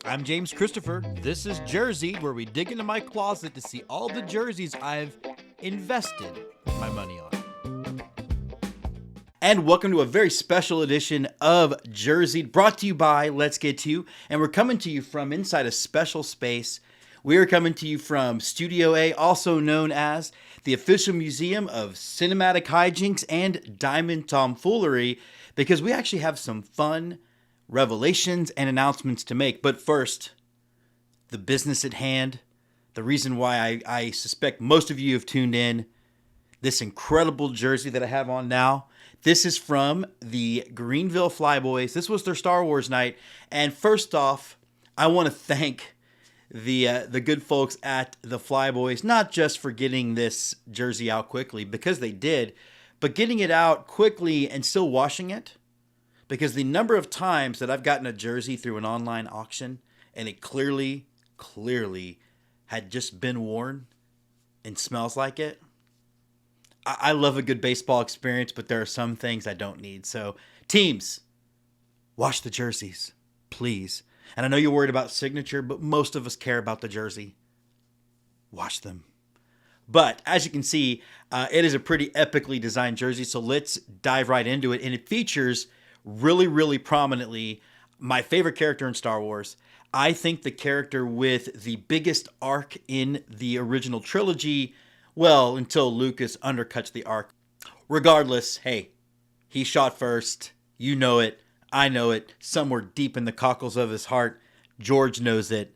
I'm James Christopher. This is JerZeed, where we dig into my closet to see all the jerseys I've invested my money on. And welcome to a very special edition of JerZeed, brought to you by Let's Get To You. And we're coming to you from inside a special space. We are coming to you from Studio A, also known as the official museum of cinematic hijinks and diamond tomfoolery, because we actually have some fun revelations and announcements to make. But first, the business at hand, the reason why I suspect most of you have tuned in, this incredible jersey that I have on now. This is from the Greenville Flyboys. This was their Star Wars night. And first off, I want to thank the good folks at the Flyboys, not just for getting this jersey out quickly, because they did, but getting it out quickly and still washing it. Because the number of times that I've gotten a jersey through an online auction and it clearly had just been worn and smells like it. I love a good baseball experience, but there are some things I don't need. So teams, wash the jerseys, please. And I know you're worried about signature, but most of us care about the jersey. Wash them. But as you can see, it is a pretty epically designed jersey. So let's dive right into it. And it features really prominently my favorite character in Star Wars. I think the character with the biggest arc in the original trilogy, well, until Lucas undercuts the arc. Regardless, hey, he shot first. You know it. I know it. Somewhere deep in the cockles of his heart, George knows it.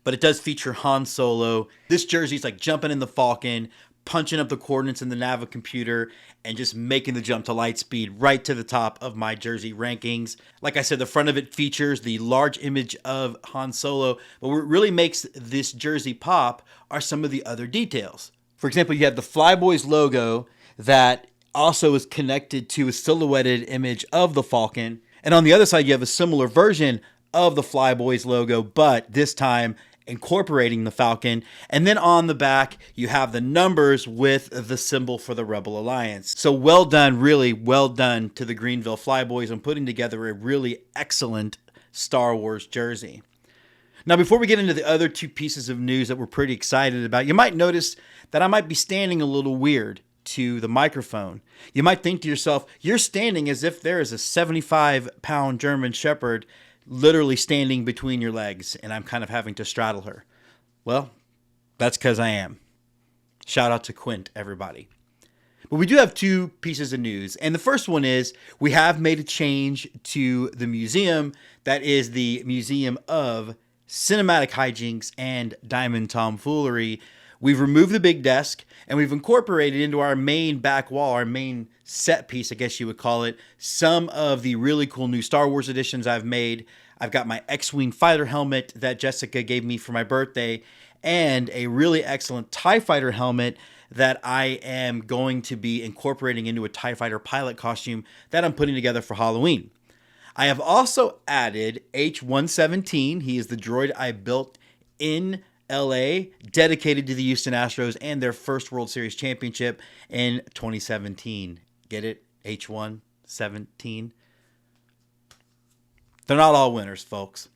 But it does feature Han Solo. This jersey's like jumping in the Falcon, punching up the coordinates in the Nava computer, and just making the jump to light speed right to the top of my jersey rankings. Like I said, the front of it features the large image of Han Solo, but what really makes this jersey pop are some of the other details. For example, you have the Flyboys logo that also is connected to a silhouetted image of the Falcon, and on the other side you have a similar version of the Flyboys logo, but this time incorporating the Falcon. And then on the back, you have the numbers with the symbol for the Rebel Alliance. So well done, really well done to the Greenville Flyboys on putting together a really excellent Star Wars jersey. Now, before we get into the other two pieces of news that we're pretty excited about, you might notice that I might be standing a little weird to the microphone. You might think to yourself, you're standing as if there is a 75-pound German Shepherd literally standing between your legs, and I'm kind of having to straddle her. Well, that's because I am. Shout out to Quint, everybody. But we do have two pieces of news, and the first one is we have made a change to the museum. That is the Museum of Cinematic Hijinks and Diamond Tomfoolery. We've removed the big desk, and we've incorporated into our main back wall, our main set piece, I guess you would call it, some of the really cool new Star Wars editions I've made. I've got my X-Wing fighter helmet that Jessica gave me for my birthday, and a really excellent TIE fighter helmet that I am going to be incorporating into a TIE fighter pilot costume that I'm putting together for Halloween. I have also added H-117. He is the droid I built in LA, dedicated to the Houston Astros and their first World Series championship in 2017. Get it? H117. They're not all winners, folks.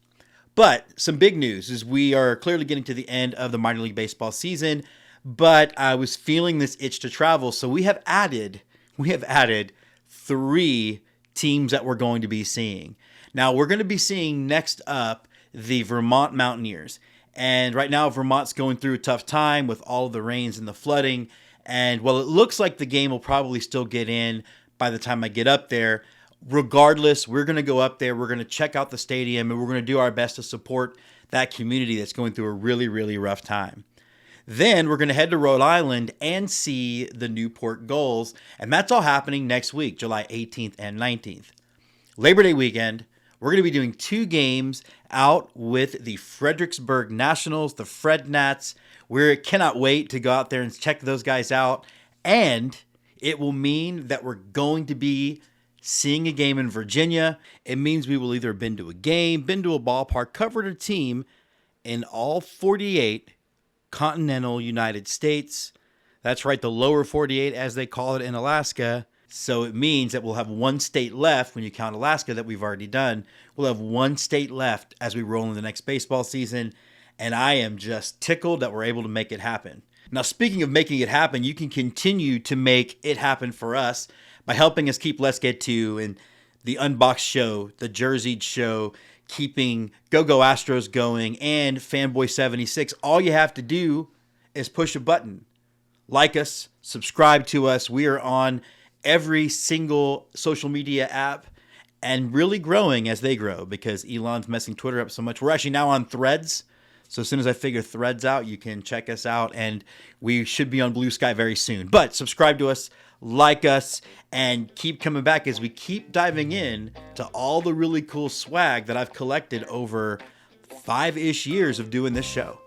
But some big news is we are clearly getting to the end of the minor league baseball season, but I was feeling this itch to travel, so we have added 3 teams that we're going to be seeing. Now, we're going to be seeing next up the Vermont Mountaineers. And right now, Vermont's going through a tough time with all of the rains and the flooding. And while it looks like the game will probably still get in by the time I get up there, regardless, we're going to go up there, we're going to check out the stadium, and we're going to do our best to support that community that's going through a really rough time. Then we're going to head to Rhode Island and see the Newport Gulls. And that's all happening next week, July 18th and 19th. Labor Day weekend, we're going to be doing 2 games out with the Fredericksburg Nationals, the Fred Nats. We cannot wait to go out there and check those guys out. And it will mean that we're going to be seeing a game in Virginia. It means we will either have been to a game, been to a ballpark, covered a team in all 48 continental United States. That's right, the lower 48 as they call it in Alaska. So it means that we'll have one state left when you count Alaska that we've already done. We'll have one state left as we roll into the next baseball season. And I am just tickled that we're able to make it happen. Now, speaking of making it happen, you can continue to make it happen for us by helping us keep Let's Get To and the Unboxed Show, the JerZeed Show, keeping Go Astros going, and Fanboy 76. All you have to do is push a button. Like us, subscribe to us. We are on every single social media app and really growing as they grow because Elon's messing Twitter up so much. We're actually now on Threads. So as soon as I figure Threads out, you can check us out, and we should be on Blue Sky very soon. But subscribe to us, like us, and keep coming back as we keep diving in to all the really cool swag that I've collected over 5-ish years of doing this show.